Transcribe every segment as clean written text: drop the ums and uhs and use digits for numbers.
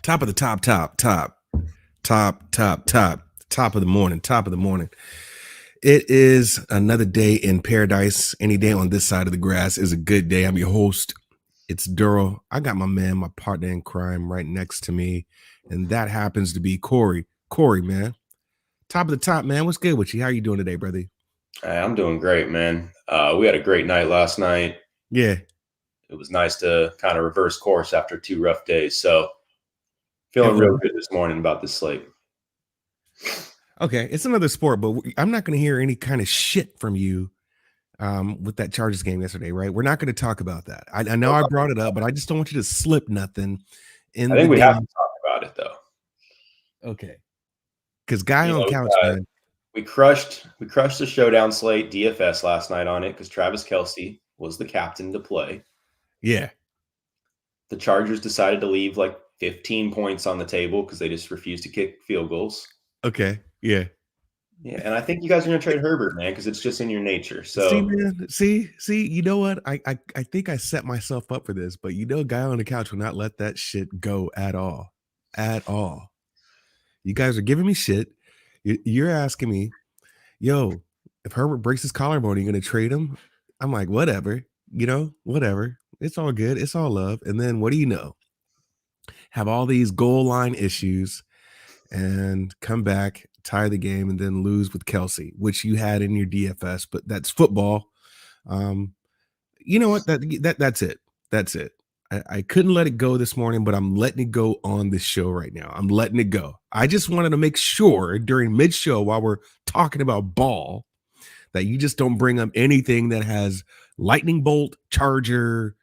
Top of the top of the morning, top of the morning. It is another day in paradise. Any day on this side of the grass is a good day. I'm your host. It's Duro. I got my man, my partner in crime right next to me, and that happens to be Corey. Corey, man. Top of the top, man. What's good with you? How you doing today, brother? Hey, I'm doing great, man. We had a great night last night. Yeah. It was nice to kind of reverse course after 2 rough days. So It feeling real was. good this morning about this slate. Okay, it's another sport, but I'm not going to hear any kind of shit from you with that Chargers game yesterday, right? We're not going to talk about that. I know I brought it up, but I just don't want you to slip nothing I in the think we have to game. talk about it though. Okay. Because guy You on know, couch, man. we crushed the showdown slate DFS last night on it because Travis Kelce was the captain to play. Yeah. The Chargers decided to leave like 15 points on the table because they just refused to kick field goals. Okay. Yeah. Yeah, and I think you guys are going to trade Herbert, man, because it's just in your nature. See, So man. See. You know what? I think I set myself up for this, but guy on the couch will not let that shit go at all. At all. You guys are giving me shit. You're asking me, yo, if Herbert breaks his collarbone, are you going to trade him? I'm like, whatever. Whatever. It's all good. It's all love. And then what do you know? Have all these goal line issues and come back, tie the game, and then lose with Kelce, which you had in your DFS, but that's football. You know what? That's it. That's it. I couldn't let it go this morning, but I'm letting it go on this show right now. I'm letting it go. I just wanted to make sure during mid-show while we're talking about ball that you just don't bring up anything that has lightning bolt, charger,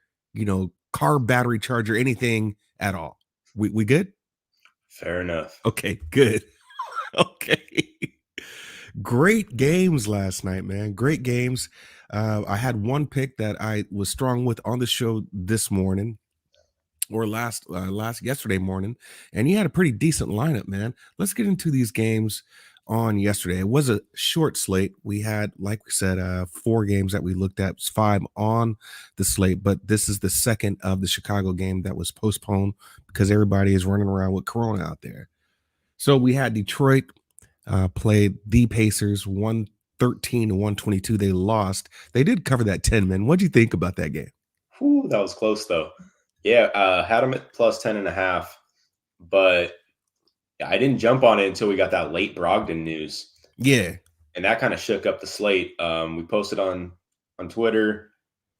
car battery charger, anything at all. We good? fair enough. Okay, good. Okay. Great games last night, man. Great games. I had one pick that I was strong with on the show this morning or yesterday morning, and he had a pretty decent lineup, man. Let's get into these games on yesterday. It was a short slate. We had, like we said, 4 games that we looked at. It was 5 on the slate, but this is the second of the Chicago game that was postponed because everybody is running around with Corona out there. So we had Detroit played the Pacers 113 to 122. They lost. They did cover that 10, man. What'd you think about that game? Whew, that was close though. Yeah, had them at plus 10.5, but I didn't jump on it until we got that late Brogdon news. Yeah. And that kind of shook up the slate. We posted on Twitter,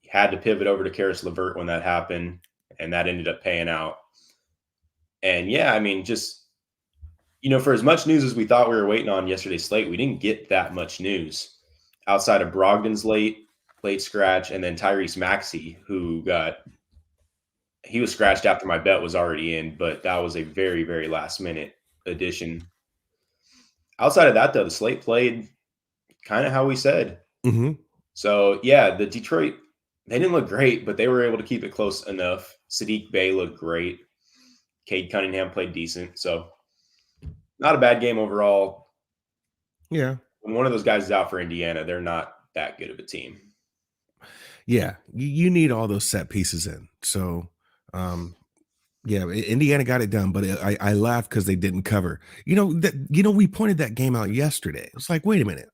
had to pivot over to Karis LeVert when that happened, and that ended up paying out. And yeah, I mean, just, for as much news as we thought we were waiting on yesterday's slate, we didn't get that much news outside of Brogdon's late scratch, and then Tyrese Maxey, he was scratched after my bet was already in, but that was a very, very last minute addition. Outside of that, though, the slate played kind of how we said. Mm-hmm. So, yeah, the Detroit, they didn't look great, but they were able to keep it close enough. Sadiq Bey looked great. Cade Cunningham played decent. So, not a bad game overall. Yeah. When one of those guys is out for Indiana, they're not that good of a team. Yeah. You need all those set pieces in. So, yeah, Indiana got it done, but I laughed because they didn't cover. We pointed that game out yesterday. It's like, wait a minute.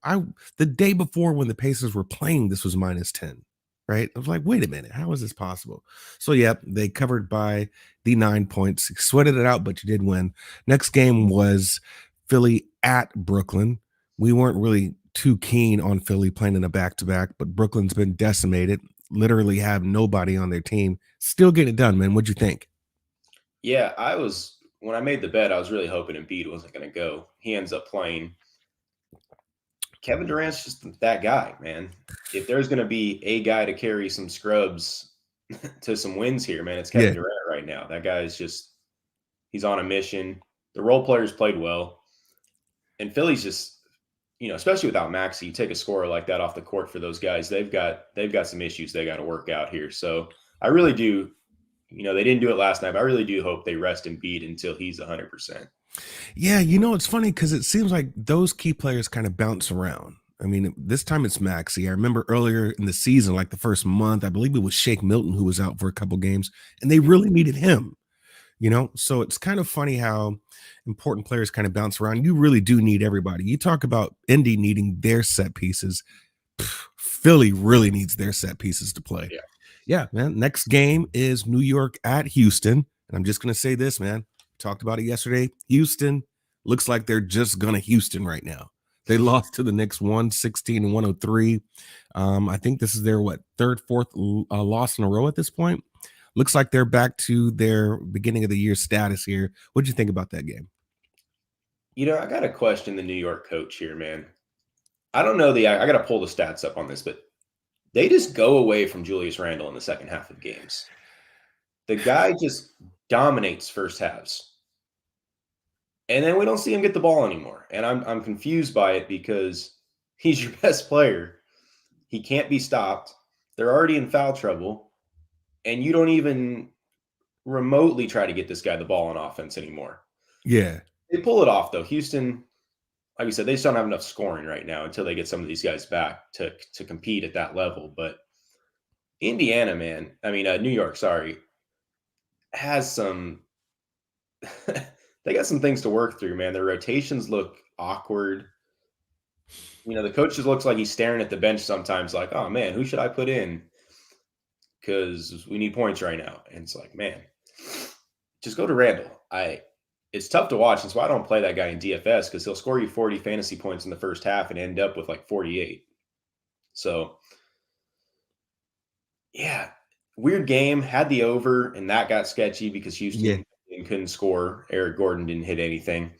The day before when the Pacers were playing, this was minus 10, right? I was like, wait a minute, how is this possible? So yeah, they covered by the 9 points, sweated it out, but you did win. Next game was Philly at Brooklyn. We weren't really too keen on Philly playing in a back-to-back, but Brooklyn's been decimated, literally have nobody on their team. Still getting it done, man. What'd you think? Yeah, when I made the bet, I was really hoping Embiid wasn't going to go. He ends up playing. Kevin Durant's just that guy, man. If there's going to be a guy to carry some scrubs to some wins here, man, it's Kevin Durant right now. That guy is he's on a mission. The role players played well. And Philly's just, especially without Maxey, you take a scorer like that off the court for those guys, they've got some issues they got to work out here. So I really do. They didn't do it last night, but I really do hope they rest Embiid until he's 100%. Yeah, it's funny because it seems like those key players kind of bounce around. I mean, this time it's Maxey. I remember earlier in the season, like the first month, I believe it was Shake Milton who was out for a couple games, and they really needed him. So it's kind of funny how important players kind of bounce around. You really do need everybody. You talk about Indy needing their set pieces. Philly really needs their set pieces to play. Yeah. Yeah, man. Next game is New York at Houston. And I'm just going to say this, man. Talked about it yesterday. Houston looks like they're just going to Houston right now. They lost to the Knicks 116 and 103. I think this is their third, fourth loss in a row at this point. Looks like they're back to their beginning of the year status here. What did you think about that game? I got to question the New York coach here, man. I don't know I got to pull the stats up on this, but they just go away from Julius Randle in the second half of games. The guy just dominates first halves. And then we don't see him get the ball anymore. And I'm confused by it because he's your best player. He can't be stopped. They're already in foul trouble. And you don't even remotely try to get this guy the ball on offense anymore. Yeah. They pull it off, though. Houston, like we said, they just don't have enough scoring right now until they get some of these guys back to compete at that level. But Indiana, man, New York, sorry, has some they got some things to work through, man. Their rotations look awkward. The coach just looks like he's staring at the bench sometimes, like, oh man, who should I put in? Because we need points right now. And it's like, man, just go to Randall. It's tough to watch. That's why I don't play that guy in DFS, because he'll score you 40 fantasy points in the first half and end up with like 48. So, yeah, weird game. Had the over, and that got sketchy because Houston couldn't score. Eric Gordon didn't hit anything.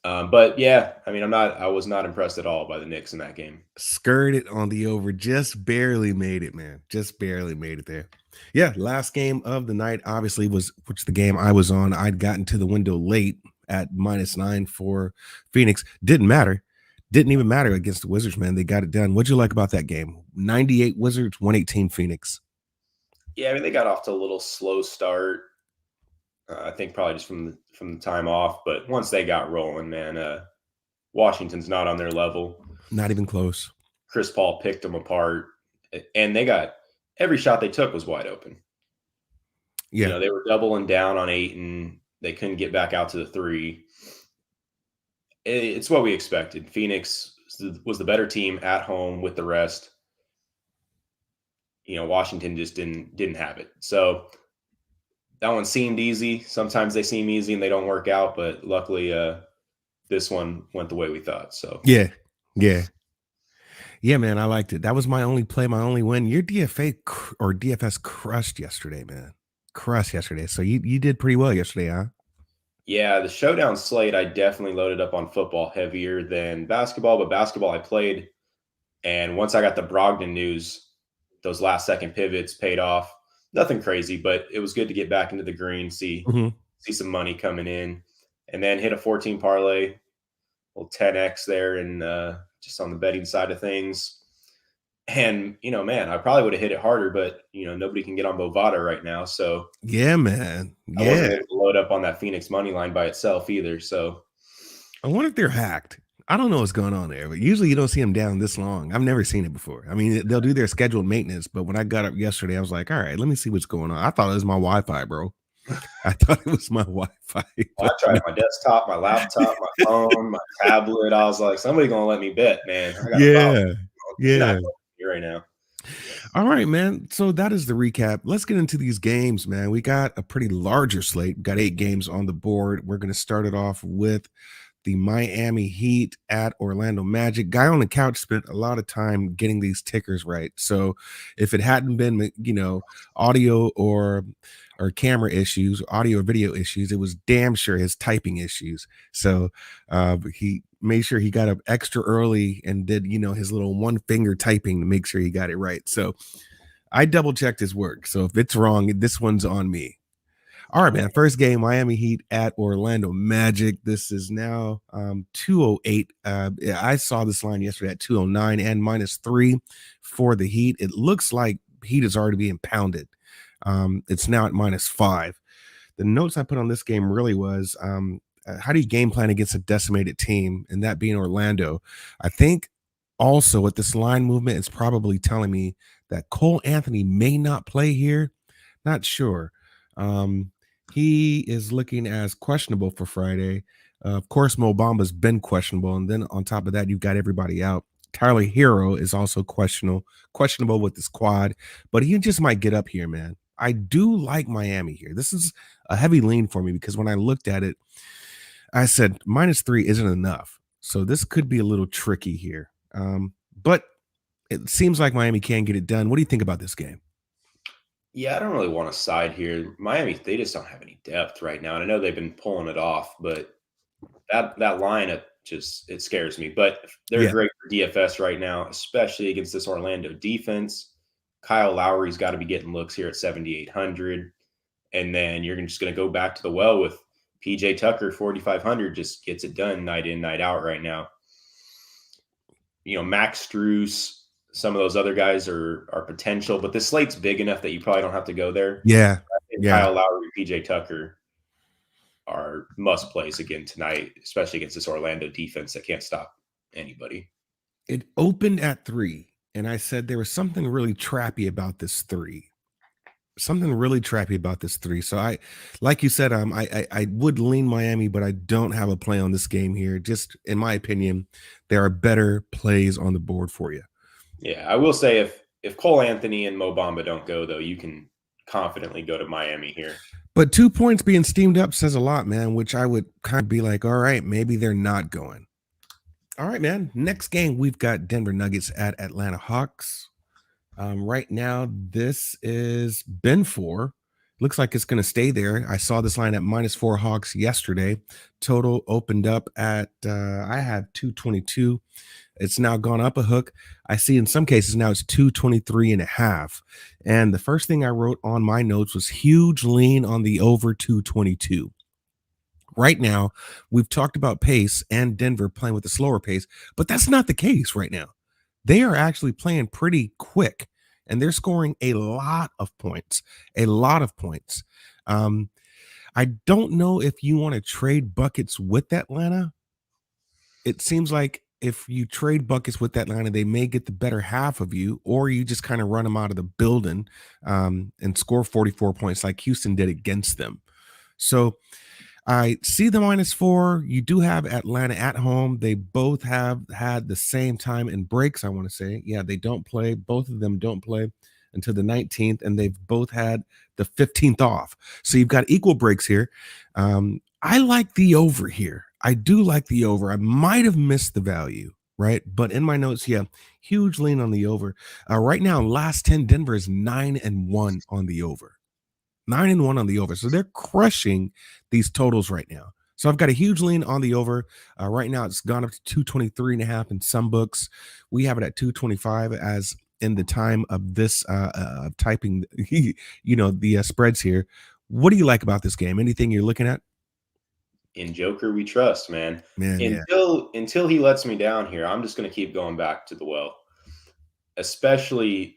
But yeah, I was not impressed at all by the Knicks in that game. Skirted on the over, just barely made it, man. Just barely made it there. Yeah, last game of the night obviously was the game I was on. I'd gotten to the window late at -9 for Phoenix. Didn't matter. Didn't even matter against the Wizards, man. They got it done. What'd you like about that game? 98 Wizards, 118 Phoenix. Yeah, they got off to a little slow start. I think probably just from the time off, but once they got rolling, man, Washington's not on their level. Not even close. Chris Paul picked them apart, and they got every shot they took was wide open. Yeah, they were doubling down on Ayton. They couldn't get back out to the three. It's what we expected. Phoenix was the better team at home with the rest. Washington just didn't have it. So that one seemed easy. Sometimes they seem easy and they don't work out, but luckily this one went the way we thought. So yeah, man, I liked it. That was my only play, my only win. Your DFS crushed yesterday, man. Crushed yesterday. So you did pretty well yesterday, huh? Yeah, the showdown slate, I definitely loaded up on football heavier than basketball, but basketball I played. And once I got the Brogdon news, those last second pivots paid off. Nothing crazy, but it was good to get back into the green, see some money coming in, and then hit a 14 parlay, little 10x there, and just on the betting side of things. And man, I probably would have hit it harder, but nobody can get on Bovada right now, so yeah, man, I wasn't able to load up on that Phoenix money line by itself either. So I wonder if they're hacked. I don't know what's going on there, but usually you don't see them down this long. I've never seen it before. They'll do their scheduled maintenance, but when I got up yesterday, I was like, all right, let me see what's going on. I thought it was my Wi-Fi, bro. I thought it was my Wi-Fi. I tried my desktop, my laptop, my phone, my tablet. I was like, somebody gonna let me bet, man. Yeah. Right now. All right, man. So that is the recap. Let's get into these games, man. We got a pretty larger slate. We got 8 games on the board. We're going to start it off with the Miami Heat at Orlando Magic. Guy on the couch spent a lot of time getting these tickers right. So if it hadn't been, audio or camera issues, audio or video issues, it was damn sure his typing issues. So he made sure he got up extra early and did, his little one finger typing to make sure he got it right. So I double checked his work. So if it's wrong, this one's on me. All right, man. First game, Miami Heat at Orlando Magic. This is now 208. I saw this line yesterday at 209 and -3 for the Heat. It looks like Heat is already being pounded. It's now at -5. The notes I put on this game really was, how do you game plan against a decimated team, and that being Orlando? I think also with this line movement, it's probably telling me that Cole Anthony may not play here. Not sure. He is looking as questionable for Friday. Of course, Mo Bamba's been questionable, and then on top of that, you've got everybody out. Tyler Hero is also questionable with his quad, but he just might get up here, man. I do like Miami here. This is a heavy lean for me because when I looked at it, I said -3 isn't enough. So this could be a little tricky here. But it seems like Miami can get it done. What do you think about this game? Yeah, I don't really want to side here. Miami, they just don't have any depth right now. And I know they've been pulling it off, but that lineup just it scares me. But they're Yeah. great for DFS right now, especially against this Orlando defense. Kyle Lowry's got to be getting looks here at 7,800. And then you're just going to go back to the well with PJ Tucker, 4,500, just gets it done night in, night out right now. Max Struess, some of those other guys are potential, but the slate's big enough that you probably don't have to go there. Yeah. I think Yeah. Kyle Lowry, PJ Tucker are must plays again tonight, especially against this Orlando defense that can't stop anybody. It opened at 3, and I said there was something really trappy about this 3. Something really trappy about this 3. So like you said, I would lean Miami, but I don't have a play on this game here. Just in my opinion, there are better plays on the board for you. Yeah, I will say if Cole Anthony and Mo Bamba don't go, though, you can confidently go to Miami here. But 2 points being steamed up says a lot, man, which I would kind of be like, all right, maybe they're not going. All right, man. Next game, we've got Denver Nuggets at Atlanta Hawks. Right now, this is Ben 4. Looks like it's going to stay there. I saw this line at -4 Hawks yesterday. Total opened up at, I have 222. It's now gone up a hook. I see in some cases now it's 223.5. And the first thing I wrote on my notes was huge lean on the over 222. Right now, we've talked about pace and Denver playing with a slower pace, but that's not the case right now. They are actually playing pretty quick and they're scoring a lot of points, a lot of points. Um, I don't know if you want to trade buckets with Atlanta. It seems like if you trade buckets with Atlanta, they may get the better half of you, or you just kind of run them out of the building and score 44 points like Houston did against them. So I see the -4. You do have Atlanta at home. They both have had the same time in breaks, I want to say. Yeah, they don't play. Both of them don't play until the 19th, and they've both had the 15th off. So you've got equal breaks here. I like the over here. I do like the over. I might have missed the value, right? But in my notes, yeah, huge lean on the over. Right now, last 10, Denver is 9-1 on the over. 9-1 on the over. So they're crushing these totals right now. So I've got a huge lean on the over. Right now, it's gone up to 223.5 in some books. We have it at 225 as in the time of this typing, the spreads here. What do you like about this game? Anything you're looking at? In Joker, we trust, man. Man, yeah. Until he lets me down here, I'm just going to keep going back to the well. Especially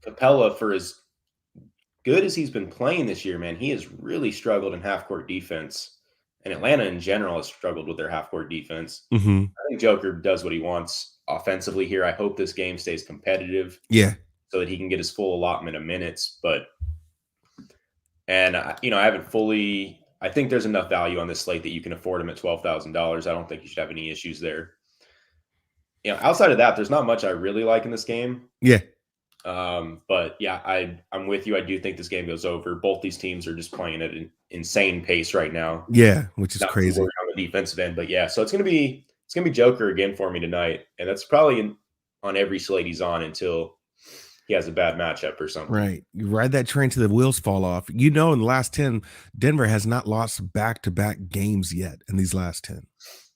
Capella, for as good as he's been playing this year, man, he has really struggled in half-court defense. And Atlanta in general has struggled with their half-court defense. Mm-hmm. I think Joker does what he wants offensively here. I hope this game stays competitive. Yeah. So that he can get his full allotment of minutes. I haven't fully. I think there's enough value on this slate that you can afford him at $12,000. I don't think you should have any issues there. Outside of that, there's not much I really like in this game. Yeah. But yeah, I'm with you. I do think this game goes over. Both these teams are just playing at an insane pace right now. Yeah, which is Not crazy on the defensive end. But yeah, so it's gonna be Joker again for me tonight, and that's probably on every slate he's on until he has a bad matchup or something. Right. You ride that train till the wheels fall off. In the last 10, Denver has not lost back-to-back games yet in these last 10.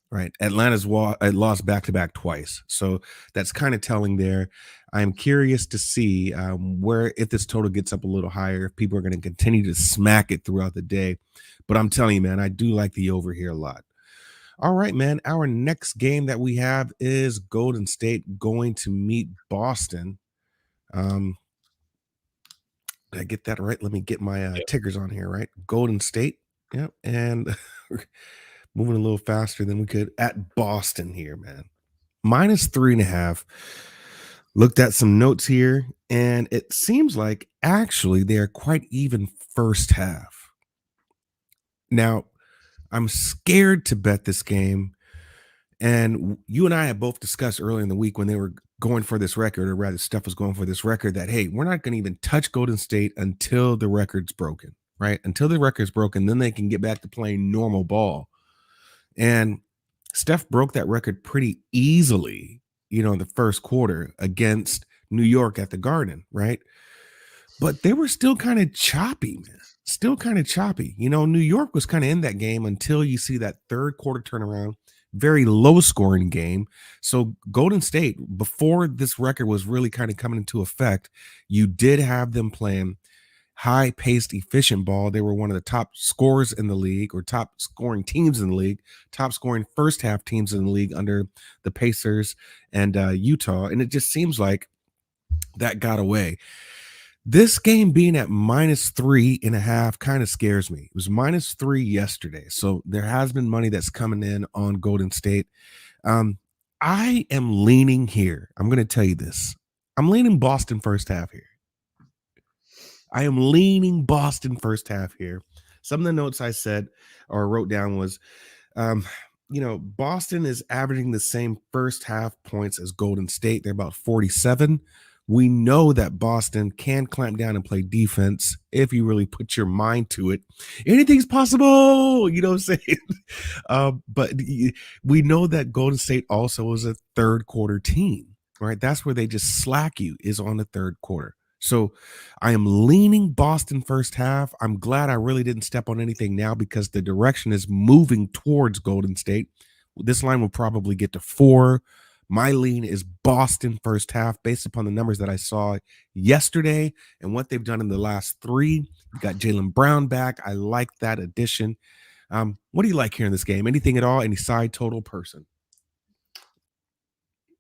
Right. Atlanta's lost back-to-back twice. So that's kind of telling there. I'm curious to see where if this total gets up a little higher, if people are going to continue to smack it throughout the day. But I'm telling you, man, I do like the over here a lot. All right, man. Our next game that we have is Golden State going to meet Boston. Did I get that right? Let me get my tickers on here, right? Golden State. Yep. And moving a little faster than we could at Boston here, man. -3.5. Looked at some notes here, and it seems like actually they are quite even first half. Now, I'm scared to bet this game. And you and I have both discussed earlier in the week when they were going for this record, or rather, Steph was going for this record, that, hey, we're not going to even touch Golden State until the record's broken, right? Until the record's broken, then they can get back to playing normal ball. And Steph broke that record pretty easily, in the first quarter against New York at the Garden, right? But they were still kind of choppy, man. Still kind of choppy. New York was kind of in that game until you see that third quarter turnaround, very low scoring game. So Golden State, before this record was really kind of coming into effect, you did have them playing high paced, efficient ball. They were one of the top scorers in the league, or top scoring teams in the league, top scoring first half teams in the league under the Pacers and Utah. And it just seems like that got away. This game being at -3.5 kind of scares me. It was -3 yesterday. So there has been money that's coming in on Golden State. I am leaning here. I'm going to tell you this. I'm leaning Boston first half here. I am leaning Boston first half here. Some of the notes I said or wrote down was, Boston is averaging the same first half points as Golden State. They're about 47. We know that Boston can clamp down and play defense if you really put your mind to it. Anything's possible, you know what I'm saying? But we know that Golden State also is a third quarter team, right? That's where they just slack you, is on the third quarter. So I am leaning Boston first half. I'm glad I really didn't step on anything now, because the direction is moving towards Golden State. This line will probably get to 4. My lean is Boston first half based upon the numbers that I saw yesterday and what they've done in the last 3. You got Jaylen Brown back. I like that addition. What do you like here in this game? Anything at all? Any side total person?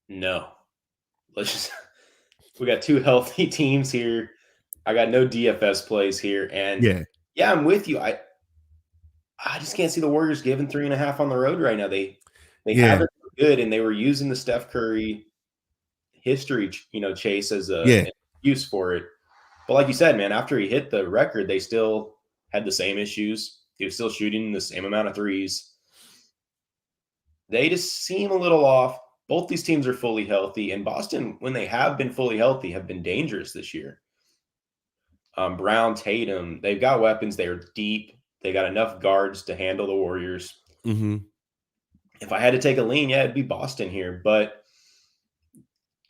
No. We got 2 healthy teams here. I got no DFS plays here. And yeah, I'm with you. I just can't see the Warriors giving 3.5 on the road right now. They haven't been good, and they were using the Steph Curry history, chase as an excuse for it. But like you said, man, after he hit the record, they still had the same issues. He was still shooting the same amount of threes. They just seem a little off. Both these teams are fully healthy, and Boston, when they have been fully healthy, have been dangerous this year. Brown, Tatum, they've got weapons. They're deep. They got enough guards to handle the Warriors. Mm-hmm. If I had to take a lean, it'd be Boston here. But,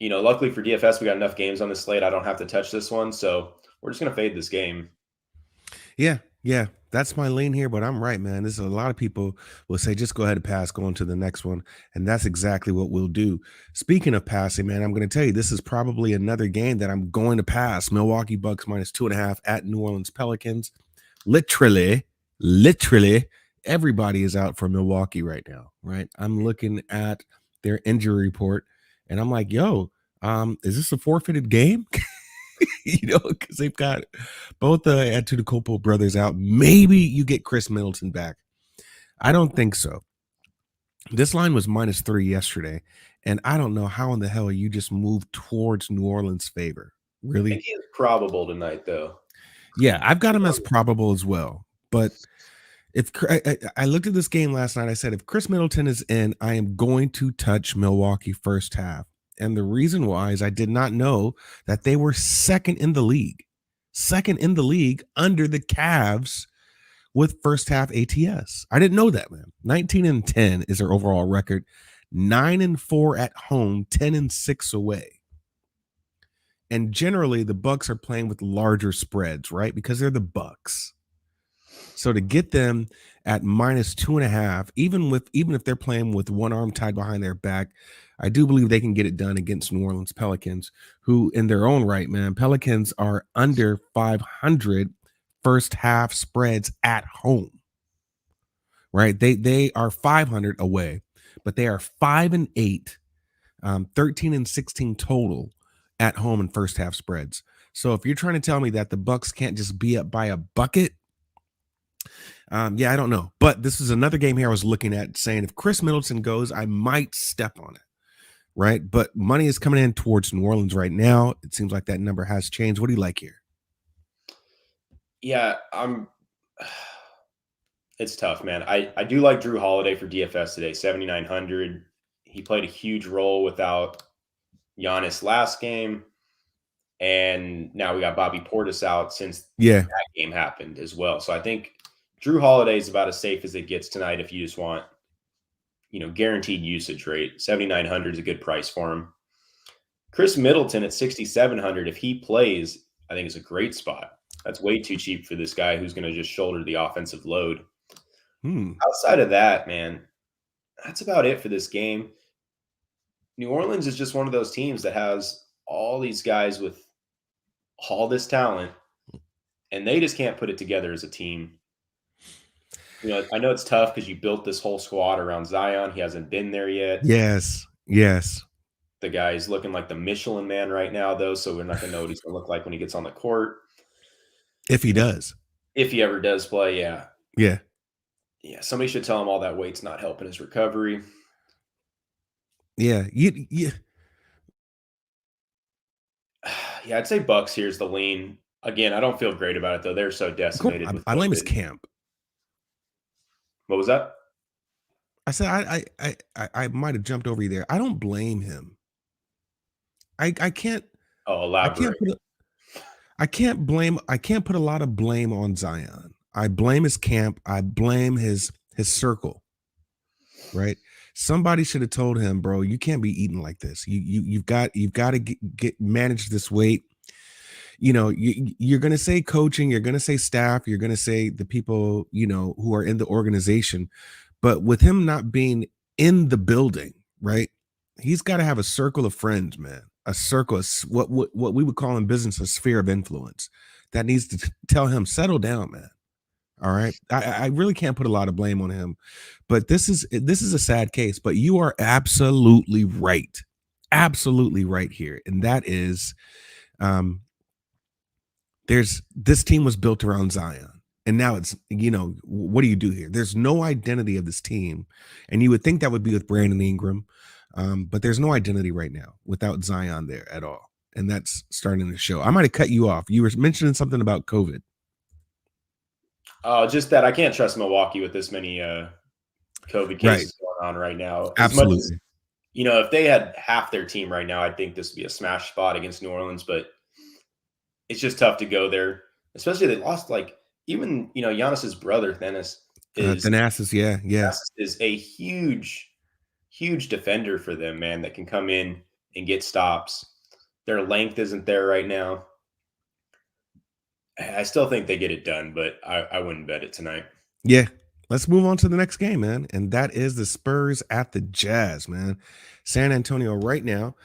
luckily for DFS, we got enough games on the slate. I don't have to touch this one. So we're just going to fade this game. Yeah. That's my lean here, but I'm right, man. There's a lot of people will say, just go ahead and pass, go on to the next one. And that's exactly what we'll do. Speaking of passing, man, I'm going to tell you, this is probably another game that I'm going to pass. Milwaukee Bucks -2.5 at New Orleans Pelicans. Literally, everybody is out for Milwaukee right now, right? I'm looking at their injury report and I'm like, yo, is this a forfeited game? Because they've got both the Antetokounmpo brothers out. Maybe you get Chris Middleton back. I don't think so. This line was -3 yesterday, and I don't know how in the hell you just moved towards New Orleans' favor. Really? I think he is probable tonight, though. Yeah, I've got him as probable as well. But if I looked at this game last night, I said, if Chris Middleton is in, I am going to touch Milwaukee first half. And the reason why is I did not know that they were second in the league under the Cavs with first half ATS. I didn't know that, man. 19-10 is their overall record. 9-4 at home, 10-6 away. And generally the Bucks are playing with larger spreads, right? Because they're the Bucks. So to get them at -2.5, even if they're playing with one arm tied behind their back, I do believe they can get it done against New Orleans Pelicans, who in their own right, man, Pelicans are under 500 first half spreads at home, right? They are 500 away, but they are 5-8, 13-16 total at home in first half spreads. So if you're trying to tell me that the Bucks can't just be up by a bucket, I don't know. But this is another game here I was looking at saying if Chris Middleton goes, I might step on it, right? But money is coming in towards New Orleans right now. It seems like that number has changed. What do you like here? Yeah, It's tough, man. I do like Drew Holiday for DFS today, 7,900. He played a huge role without Giannis last game, and now we got Bobby Portis out since Yeah. that game happened as well. So I think Drew Holiday is about as safe as it gets tonight if you just want, guaranteed usage rate. 7,900 is a good price for him. Chris Middleton at 6,700, if he plays, I think it's a great spot. That's way too cheap for this guy who's going to just shoulder the offensive load. Outside of that, man, that's about it for this game. New Orleans is just one of those teams that has all these guys with all this talent, and they just can't put it together as a team. I know it's tough because you built this whole squad around Zion. He hasn't been there yet. Yes. The guy's looking like the Michelin Man right now, though, so we're not going to know what he's going to look like when he gets on the court. If he does. If he ever does play, yeah. Yeah. Yeah, somebody should tell him all that weight's not helping his recovery. Yeah. Yeah, I'd say Bucks here's the lean. Again, I don't feel great about it, though. They're so decimated with I blame his COVID. camp. What was that? I said I might have jumped over you there. I don't blame him. I can't. Oh, elaborate. I can't put a lot of blame on Zion. I blame his camp. I blame his circle. Right? Somebody should have told him, bro, you can't be eating like this. You've got to get manage this weight. You're going to say coaching, you're going to say staff, you're going to say the people, who are in the organization. But with him not being in the building, right? He's got to have a circle of friends, man. A circle, what we would call in business a sphere of influence that needs to tell him, settle down, man. All right. I really can't put a lot of blame on him, but this is a sad case. But you are absolutely right. Absolutely right here. And that is this team was built around Zion. And now it's, what do you do here? There's no identity of this team. And you would think that would be with Brandon Ingram. But there's no identity right now without Zion there at all. And that's starting to show. I might have cut you off. You were mentioning something about COVID. Just that I can't trust Milwaukee with this many COVID cases going on right now. Absolutely. As if they had half their team right now, I think this would be a smash spot against New Orleans. But it's just tough to go there, especially they lost even Giannis's brother Thanasis is a huge defender for them, man, that can come in and get stops. Their length isn't there right now. I still think they get it done, but I wouldn't bet it tonight. Yeah. Let's move on to the next game, man. And that is the Spurs at the Jazz, man. San Antonio right now,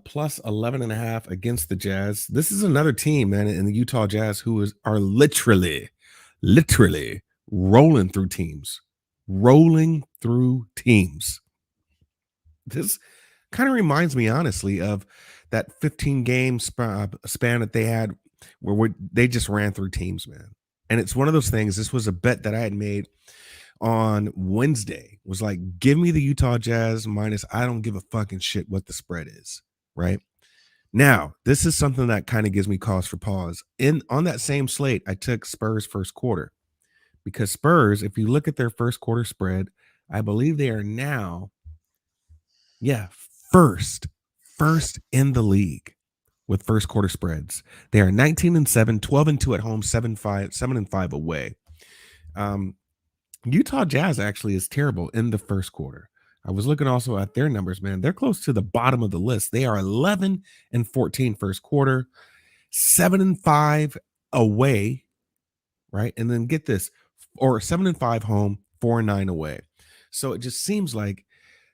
plus 11.5 against the Jazz. This is another team, man, in the Utah Jazz who are literally rolling through teams. This kind of reminds me, honestly, of that 15-game span that they had where they just ran through teams, man. And it's one of those things. This was a bet that I had made on Wednesday. Was like, give me the Utah Jazz minus. I don't give a fucking shit what the spread is. Right now, this is something that kind of gives me cause for pause. On that same slate, I took Spurs first quarter because Spurs, if you look at their first quarter spread, I believe they are now, first in the league with first quarter spreads. They are 19-7, 12-2 at home, 7-5 away. Utah Jazz actually is terrible in the first quarter. I was looking also at their numbers, man. They're close to the bottom of the list. They are 11-14 first quarter, 7-5 away, right? And then get this, or 7-5 home, 4-9 away. So it just seems like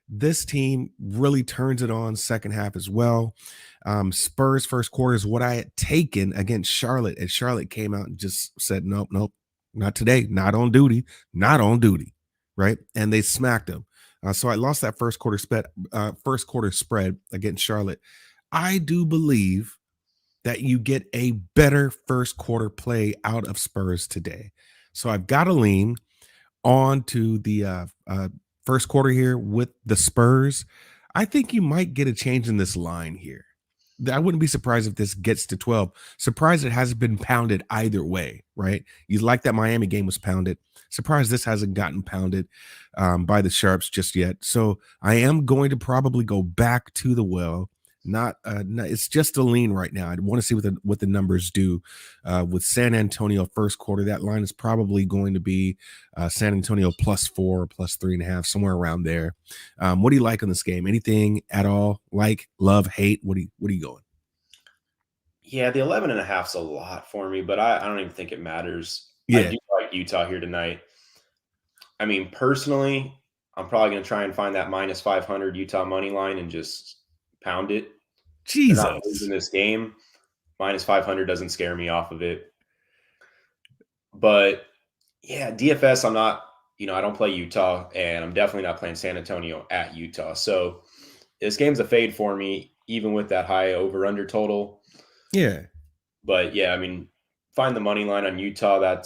this team really turns it on second half as well. Spurs first quarter is what I had taken against Charlotte, and Charlotte came out and just said, nope, not today, not on duty, right? And they smacked them. So I lost that first quarter spread against Charlotte. I do believe that you get a better first quarter play out of Spurs today. So I've got to lean on to the first quarter here with the Spurs. I think you might get a change in this line here. I wouldn't be surprised if this gets to 12. Surprised it hasn't been pounded either way, right? You like that Miami game was pounded. Surprised this hasn't gotten pounded by the Sharps just yet. So I am going to probably go back to the well. It's just a lean right now. I want to see what the numbers do with San Antonio first quarter. That line is probably going to be San Antonio +4, +3.5, somewhere around there. What do you like in this game? Anything at all? Like, love, hate? What are you going? Yeah, the 11.5 is a lot for me, but I don't even think it matters. I Yeah, do like Utah here tonight. I mean, personally, I'm probably going to try and find that -500 Utah money line and just pound it. They're not losing Jesus. this game. -500 doesn't scare me off of it. But yeah, DFS, I'm not, I don't play Utah, and I'm definitely not playing San Antonio at Utah. So this game's a fade for me, even with that high over under total. Yeah. But yeah, I mean, find the money line on Utah.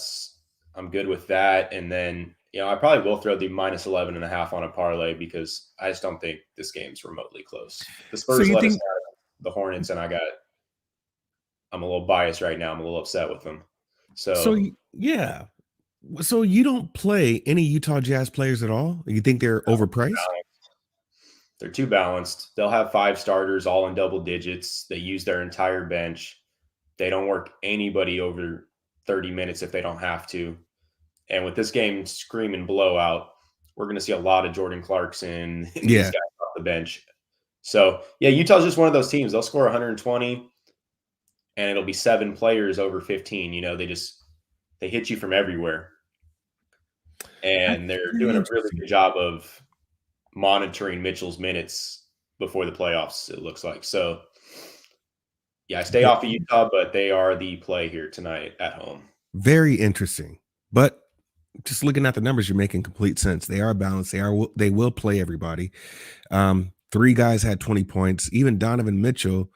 I'm good with that. And then, I probably will throw the -11.5 on a parlay because I just don't think this game's remotely close. The So Spurs you let us think have the Hornets, and I'm a little biased right now. I'm a little upset with them. So yeah. So you don't play any Utah Jazz players at all? You think they're overpriced? they're too balanced. They'll have 5 starters all in double digits. They use their entire bench. They don't work anybody over 30 minutes if they don't have to. And with this game screaming blowout, we're going to see a lot of Jordan Clarkson and these Yeah. guys off the bench. So, yeah, Utah's just one of those teams. They'll score 120 and it'll be 7 players over 15. They hit you from everywhere. That's And they're very doing a really interesting. good job of monitoring Mitchell's minutes before the playoffs, it looks like. So, yeah, I stay off of Utah, but they are the play here tonight at home. Very interesting. But just looking at the numbers, you're making complete sense. They are balanced. They will play everybody. 3 guys had 20 points. Even Donovan Mitchell,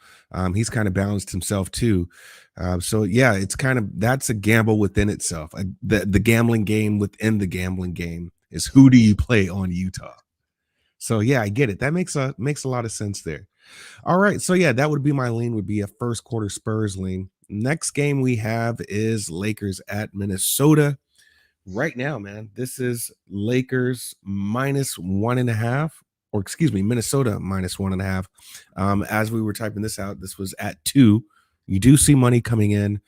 he's kind of balanced himself too. So yeah, that's a gamble within itself. The gambling game within the gambling game is who do you play on Utah? So yeah, I get it. That makes a lot of sense there. All right. So yeah, that would be my lean, would be a first quarter Spurs lean. Next game we have is Lakers at Minnesota. Right now, man, this is Lakers -1.5, or excuse me, Minnesota -1.5. As we were typing this out, this was at 2. You do see money coming in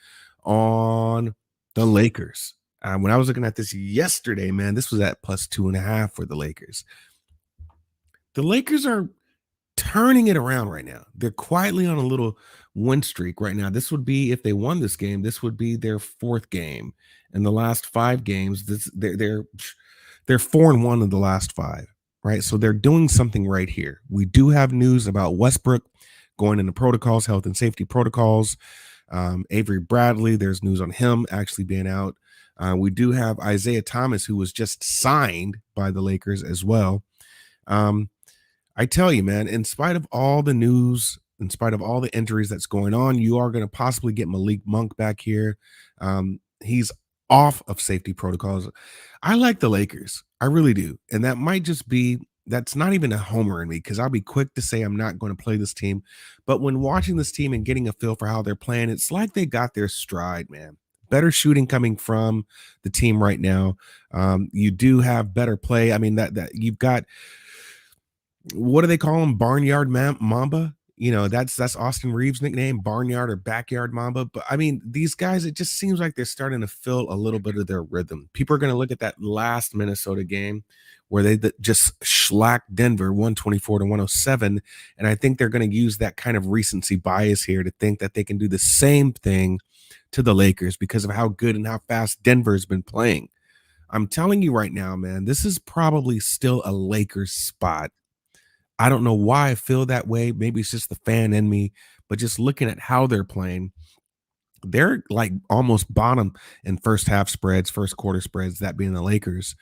on the Lakers. When I was looking at this yesterday, man, this was at +2.5 for the Lakers. The Lakers are turning it around right now. They're quietly on a little win streak right now. This would be, if they won this game, this would be their 4th game in the last 5 games. They're 4-1 in the last 5, right? So they're doing something right here. We do have news about Westbrook going into protocols, health and safety protocols. Avery Bradley, there's news on him actually being out. We do have Isaiah Thomas, who was just signed by the Lakers as well. I tell you, man, in spite of all the news, in spite of all the injuries that's going on, you are going to possibly get Malik Monk back here. He's off of safety protocols. I like the Lakers. I really do. And that's not even a homer in me, because I'll be quick to say I'm not going to play this team. But when watching this team and getting a feel for how they're playing, it's like they got their stride, man. Better shooting coming from the team right now. You do have better play. I mean, that you've got, what do they call him? Barnyard Mamba. That's Austin Reeves' nickname, Barnyard or Backyard Mamba. But I mean, these guys, it just seems like they're starting to feel a little bit of their rhythm. People are going to look at that last Minnesota game where they just slacked Denver 124-107. And I think they're going to use that kind of recency bias here to think that they can do the same thing to the Lakers because of how good and how fast Denver's been playing. I'm telling you right now, man, this is probably still a Lakers spot. I don't know why I feel that way. Maybe it's just the fan in me, but just looking at how they're playing, they're like almost bottom in first half spreads, first quarter spreads, that being the Lakers.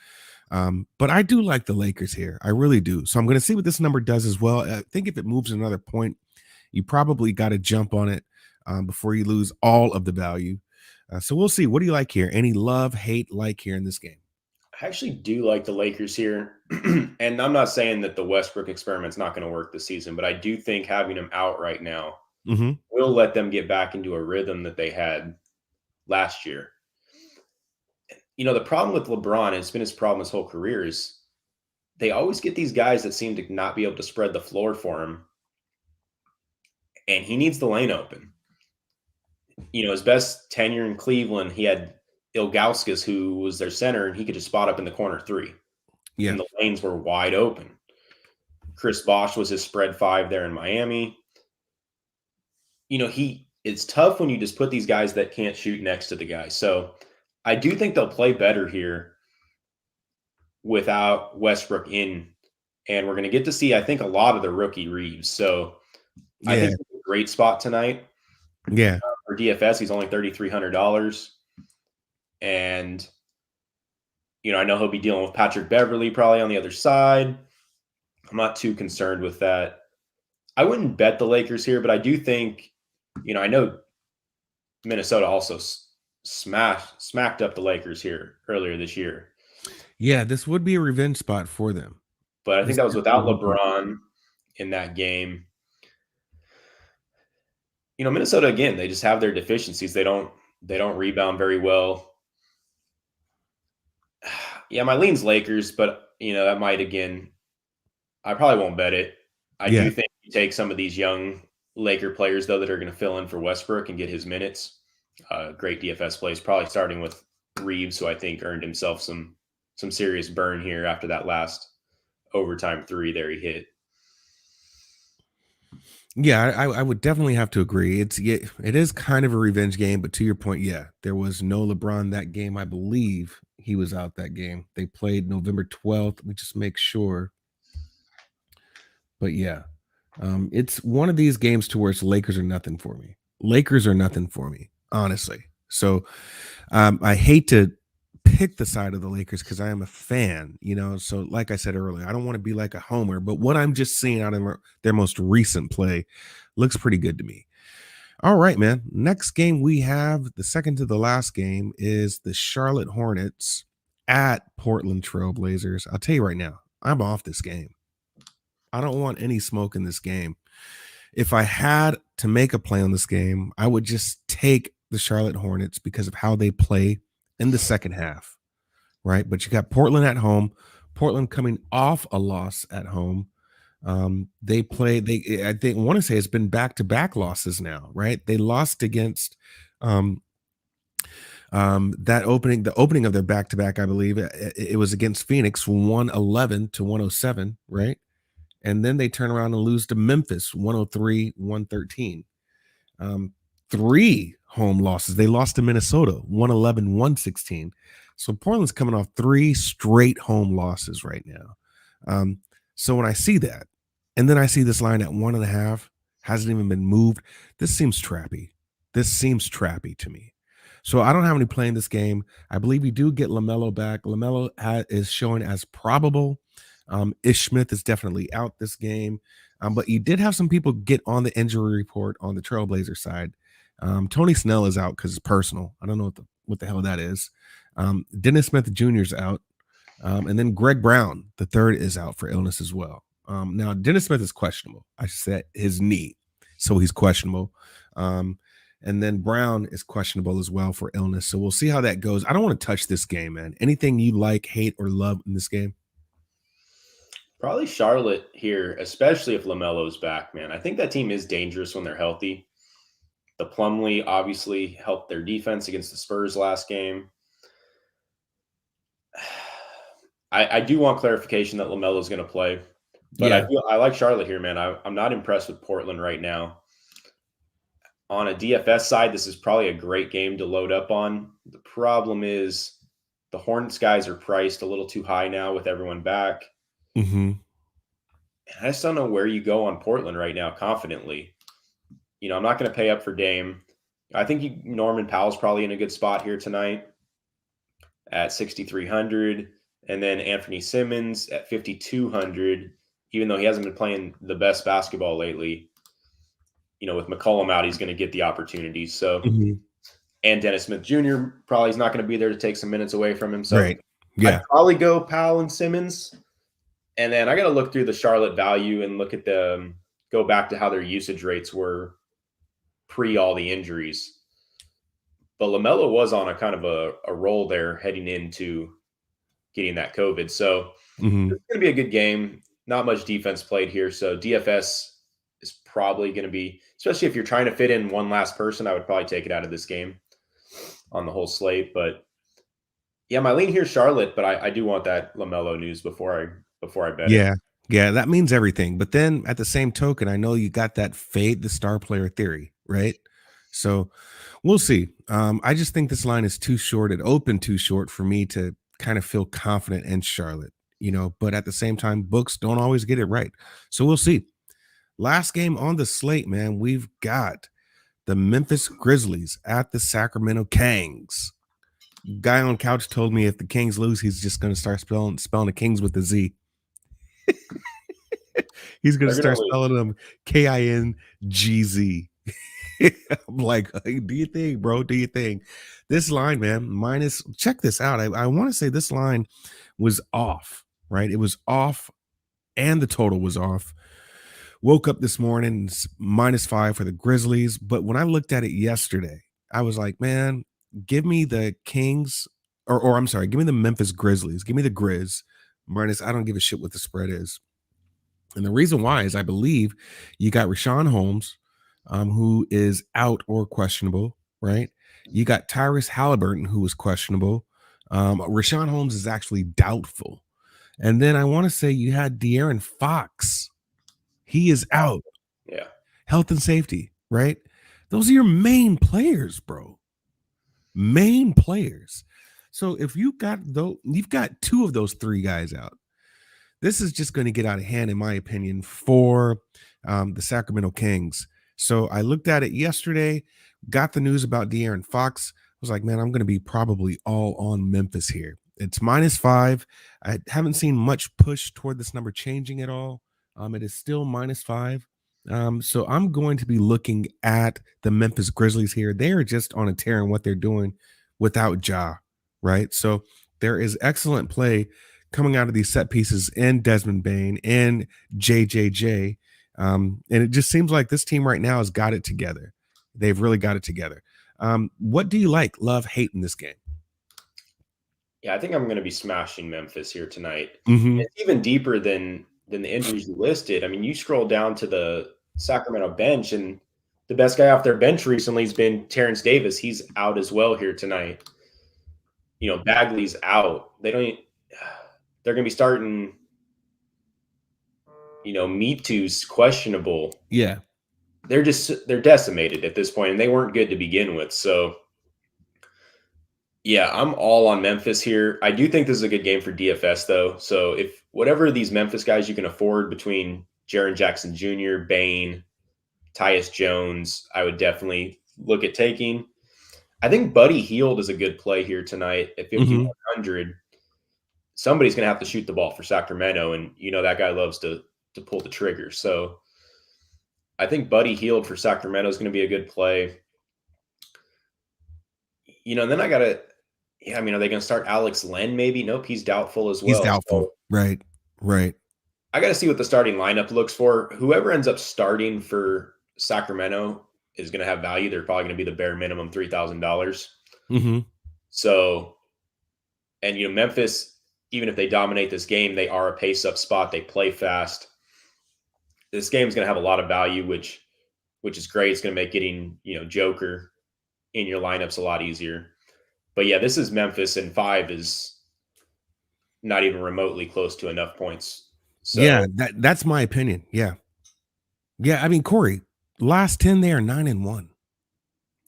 But I do like the Lakers here. I really do. So I'm going to see what this number does as well. I think if it moves another point, you probably got to jump on it before you lose all of the value. So we'll see. What do you like here? Any love, hate, like here in this game? I actually do like the Lakers here. And I'm not saying that the Westbrook experiment's not going to work this season, but I do think having him out right now Hmm. will let them get back into a rhythm that they had last year. The problem with LeBron, and it's been his problem his whole career, is they always get these guys that seem to not be able to spread the floor for him, and he needs the lane open. His best tenure in Cleveland, he had Ilgauskas, who was their center, and he could just spot up in the corner three, Yeah. and the lanes were wide open. Chris Bosh was his spread five there in Miami. It's tough when you just put these guys that can't shoot next to the guy. So I do think they'll play better here without Westbrook in, and we're going to get to see, I think, a lot of the rookie Reeves. So I Yeah. think it's a great spot tonight. Yeah. For DFS, he's only $3,300. And, I know he'll be dealing with Patrick Beverly probably on the other side. I'm not too concerned with that. I wouldn't bet the Lakers here, but I do think, I know Minnesota also smacked up the Lakers here earlier this year. Yeah. This would be a revenge spot for them. But I think that was without Definitely would be. LeBron in that game. Minnesota, again, they just have their deficiencies. They don't rebound very well. Yeah, my lean's Lakers, but that might, again, I probably won't bet it. I Yeah. do think you take some of these young Laker players, though, that are going to fill in for Westbrook and get his minutes. Great DFS plays, probably starting with Reeves, who I think earned himself some serious burn here after that last overtime three there he hit. Yeah, I would definitely have to agree. It is kind of a revenge game, but to your point, yeah, there was no LeBron that game. I believe he was out that game. They played November 12th. Let me just make sure. But yeah, it's one of these games to where it's Lakers are nothing for me. Lakers are nothing for me, honestly. So I hate to pick the side of the Lakers because I am a fan, So, like I said earlier, I don't want to be like a homer, but what I'm just seeing out of their most recent play looks pretty good to me. All right, man. Next game we have, the second to the last game, is the Charlotte Hornets at Portland Trail Blazers. I'll tell you right now, I'm off this game. I don't want any smoke in this game. If I had to make a play on this game, I would just take the Charlotte Hornets because of how they play in the second half, right? But you got Portland at home, Portland coming off a loss at home. I think want to say it's been back-to-back losses now, right? They lost against the opening of their back-to-back, I believe. It was against Phoenix, 111-107, right? And then they turn around and lose to Memphis 103-113. Three home losses. They lost to Minnesota 111-116. So Portland's coming off three straight home losses right now. So when I see that, and then I see this line at 1.5, hasn't even been moved, this seems trappy. This seems trappy to me. So I don't have any play in this game. I believe we do get LaMelo back. LaMelo is showing as probable. Ish Smith is definitely out this game. But you did have some people get on the injury report on the Trailblazer side. Tony Snell is out because it's personal. I don't know what the hell that is. Dennis Smith Jr. is out. And then Greg Brown, the third, is out for illness as well. Now, Dennis Smith is questionable. I said his knee, so he's questionable. And then Brown is questionable as well for illness. So we'll see how that goes. I don't want to touch this game, man. Anything you like, hate, or love in this game? Probably Charlotte here, especially if LaMelo's back, man. I think that team is dangerous when they're healthy. The Plumlee obviously helped their defense against the Spurs last game. I do want clarification that LaMelo's going to play, but Yeah. I like Charlotte here, man. I'm not impressed with Portland right now. On a DFS side, this is probably a great game to load up on. The problem is the Hornets guys are priced a little too high now with everyone back. Mm-hmm. I just don't know where you go on Portland right now confidently. I'm not going to pay up for Dame. I think Norman Powell's probably in a good spot here tonight at 6,300. And then Anthony Simmons at 5,200, even though he hasn't been playing the best basketball lately. With McCollum out, he's going to get the opportunities. So, And Dennis Smith Jr. probably is not going to be there to take some minutes away from him. So, right. Yeah. I'd probably go Powell and Simmons. And then I got to look through the Charlotte value and look at go back to how their usage rates were pre all the injuries. But LaMelo was on a kind of a roll there heading into getting that COVID. So Mhm. it's going to be a good game. Not much defense played here. So DFS is probably going to be, especially if you're trying to fit in one last person, I would probably take it out of this game on the whole slate. But yeah, my lean here is Charlotte, but I do want that LaMelo news before I bet it. Yeah. Yeah, that means everything. But then at the same token, I know you got that fade the star player theory, right? So we'll see. I just think this line is too short. It opened too short for me to kind of feel confident in Charlotte, but at the same time, books don't always get it right. So we'll see. Last game on the slate, man, we've got the Memphis Grizzlies at the Sacramento Kings. Guy on couch told me if the Kings lose, he's just going to start spelling the Kings with a Z. He's going to They're going start to lose. spelling them Kingz. I'm like, hey, do you think, bro? Do you think this line, man? Check this out. I want to say this line was off, right? It was off, and the total was off. Woke up this morning, it's -5 for the Grizzlies. But when I looked at it yesterday, I was like, man, give me the Kings, or I'm sorry, give me the Memphis Grizzlies. Give me the Grizz minus. I don't give a shit what the spread is. And the reason why is I believe you got Richaun Holmes, who is out or questionable, right? You got Tyrese Halliburton, who is questionable. Richaun Holmes is actually doubtful. And then I want to say you had De'Aaron Fox. He is out. Yeah. Health and safety, right? Those are your main players, bro. Main players. So if you've got two of those three guys out, this is just going to get out of hand, in my opinion, for the Sacramento Kings. So I looked at it yesterday, got the news about De'Aaron Fox. I was like, man, I'm going to be probably all on Memphis here. It's -5. I haven't seen much push toward this number changing at all. It is still -5. So I'm going to be looking at the Memphis Grizzlies here. They are just on a tear in what they're doing without Ja, right? So there is excellent play coming out of these set pieces in Desmond Bane and JJJ. And it just seems like this team right now has got it together. They've really got it together. What do you like, love, hate in this game? Yeah, I think I'm going to be smashing Memphis here tonight. Mm-hmm. It's even deeper than the injuries you listed. I mean, you scroll down to the Sacramento bench, and the best guy off their bench recently has been Terrence Davis. He's out as well here tonight. Bagley's out. They're going to be starting. Meatu's questionable. Yeah. They're decimated at this point, and they weren't good to begin with. So, yeah, I'm all on Memphis here. I do think this is a good game for DFS, though. So if whatever of these Memphis guys you can afford between Jaren Jackson Jr., Bane, Tyus Jones, I would definitely look at taking. I think Buddy Hield is a good play here tonight at 5,100. Somebody's going to have to shoot the ball for Sacramento, and that guy loves to pull the trigger. So I think Buddy Hield for Sacramento is going to be a good play. And then I got to – yeah, I mean, are they going to start Alex Len maybe? Nope, he's doubtful as well. He's doubtful. So, right. I got to see what the starting lineup looks for. Whoever ends up starting for Sacramento is going to have value. They're probably going to be the bare minimum $3,000. So, and Memphis, even if they dominate this game, they are a pace-up spot. They play fast. This game is going to have a lot of value, which is great. It's going to make getting Joker in your lineups a lot easier. But yeah, this is Memphis, and 5 is not even remotely close to enough points. So, yeah, that's my opinion. Yeah. I mean, Corey, last 10 they are 9-1.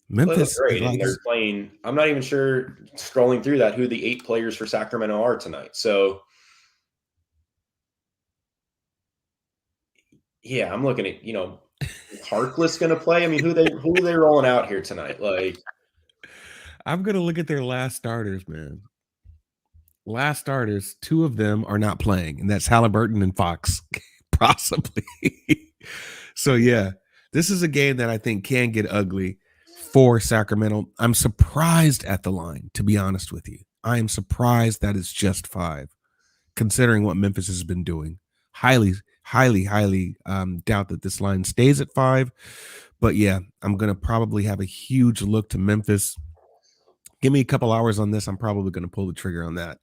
Memphis great. And they're playing. I'm not even sure, scrolling through that, who the 8 players for Sacramento are tonight. So yeah, I'm looking at Harkless going to play. I mean, who are they rolling out here tonight? Like, I'm going to look at their last starters, man. Last starters, 2 of them are not playing, and that's Halliburton and Fox, possibly. So, yeah, this is a game that I think can get ugly for Sacramento. I'm surprised at the line, to be honest with you. I am surprised that it's just 5, considering what Memphis has been doing. Highly doubt that this line stays at 5. But yeah, I'm gonna probably have a huge look to Memphis. Give me a couple hours on this. I'm probably gonna pull the trigger on that.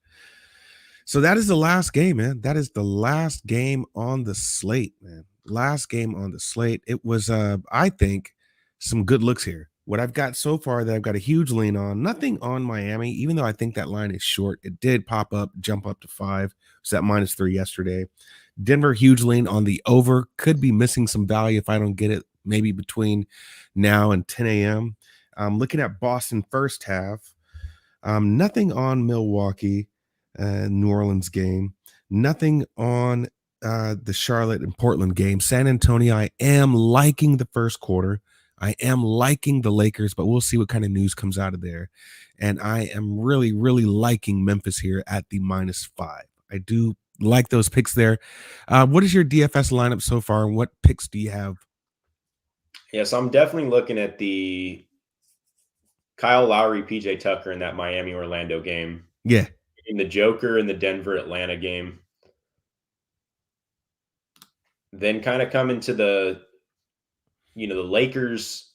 So that is the last game, man. That is the last game on the slate, man. Last game on the slate. It was I think some good looks here. What I've got so far that I've got a huge lean on, nothing on Miami, even though I think that line is short. It did pop up, jump up to 5. It's at -3 yesterday. Denver, huge lean on the over. Could be missing some value if I don't get it, maybe between now and 10 a.m. I'm looking at Boston first half. Nothing on Milwaukee, New Orleans game. Nothing on the Charlotte and Portland game. San Antonio, I am liking the first quarter. I am liking the Lakers, but we'll see what kind of news comes out of there. And I am really, really liking Memphis here at the -5. I do like those picks there. What is your DFS lineup so far, and what picks do you have? Yeah, so I'm definitely looking at the Kyle Lowry, PJ Tucker in that Miami Orlando game, Yeah, in the Joker in the Denver Atlanta game. Then kind of come into the Lakers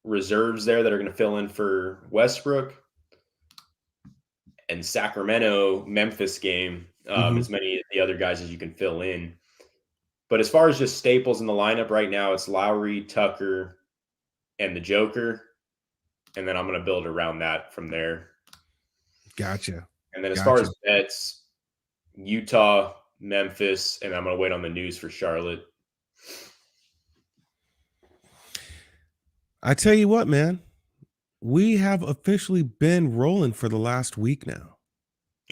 reserves there that are going to fill in for Westbrook, and Sacramento Memphis game, hmm as many of the other guys as you can fill in. But as far as just staples in the lineup right now, it's Lowry, Tucker, and the Joker. And then I'm going to build around that from there. Gotcha. And then as far as bets, Utah, Memphis, and I'm going to wait on the news for Charlotte. I tell you what, man, we have officially been rolling for the last week now.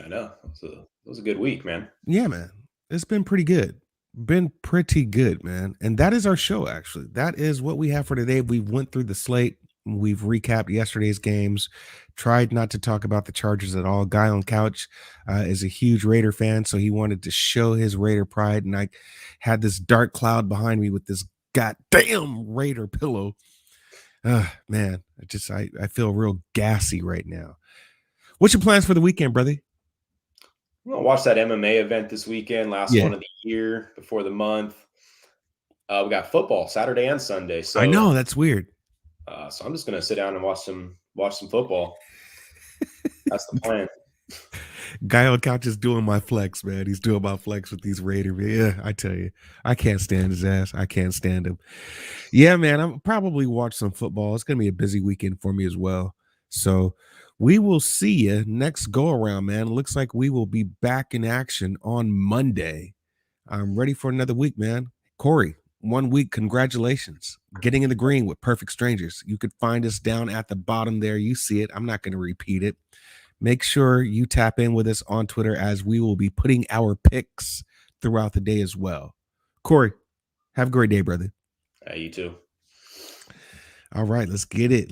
I know. It was a good week, man. Yeah, man. It's been pretty good. Been pretty good, man. And that is our show, actually. That is what we have for today. We went through the slate. We've recapped yesterday's games. Tried not to talk about the Chargers at all. Guy on couch is a huge Raider fan, so he wanted to show his Raider pride. And I had this dark cloud behind me with this goddamn Raider pillow. Man, I feel real gassy right now. What's your plans for the weekend, brother? I'm going to watch that MMA event this weekend, last one of the year before the month. We got football Saturday and Sunday. So I know that's weird. So I'm just going to sit down and watch some football. That's the plan. Guy on couch is doing my flex, man. He's doing my flex with these Raiders. Yeah, I tell you, I can't stand his ass. I can't stand him. Yeah, man, I'm probably watch some football. It's gonna be a busy weekend for me as well. So we will see you next go around, man. Looks like we will be back in action on Monday. I'm ready for another week, man. Corey, 1 week. Congratulations. Getting in the green with Perfect Strangers. You could find us down at the bottom there. You see it. I'm not going to repeat it. Make sure you tap in with us on Twitter as we will be putting our picks throughout the day as well. Corey, have a great day, brother. You too. All right, let's get it.